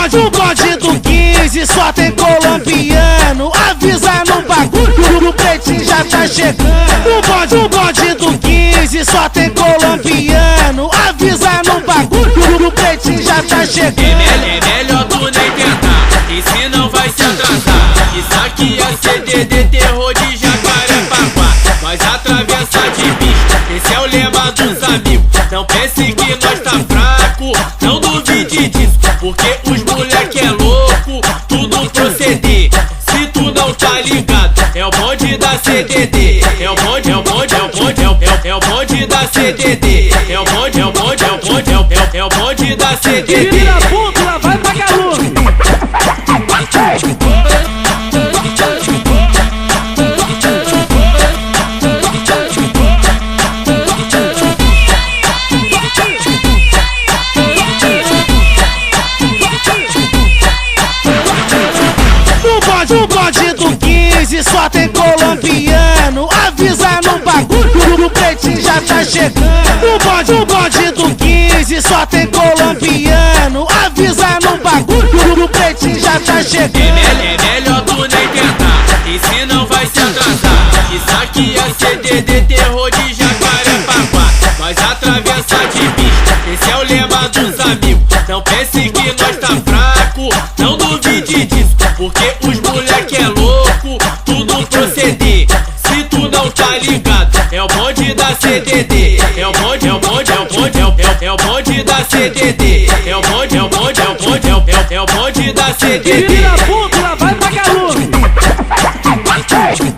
bonde do 15 só tem colombiano. Avisa no bagulho, o pretinho já tá chegando. O bonde do 15 só tem colombiano. Avisa no bagulho, o pretinho já tá chegando. É melhor tu nem tentar, e se não vai se atrasar. Isso aqui é CDD, terror de Jacarepaguá. Nós atravessa de bicho, esse é o lema dos amigos. Não pense que nós tá fraco, não duvide disso, porque os moleque é louco, tudo proceder. Se tu não tá ligado, é o bonde da CDD. É o bonde, é o bonde, é o bonde, é o bonde da CDD. É o bonde, é o bonde, é o bonde, é o bonde da CDD. Vira ponto, lá vai pagar luz. O bonde do 15 só tem colombiano. Avisa no bagulho, o pretinho já tá chegando. O bonde do 15 só tem colombiano. Avisa no bagulho, o pretinho já tá chegando. É melhor tu nem tentar, e se não vai se atrasar. Isso aqui é CDD, terror de Jacarepaguá. Nós atravessa de bicho, esse é o lema dos amigos. Não pense que nós tá fraco, não duvide disso, porque os moleque é louco, tudo proceder. Se tu não tá ligado, é o bonde da CDD. É o bonde, é o bonde, é o bonde, é o bonde da CDD. É o bonde, é o bonde, é o bonde, é o bonde da CDD. Vira ponto.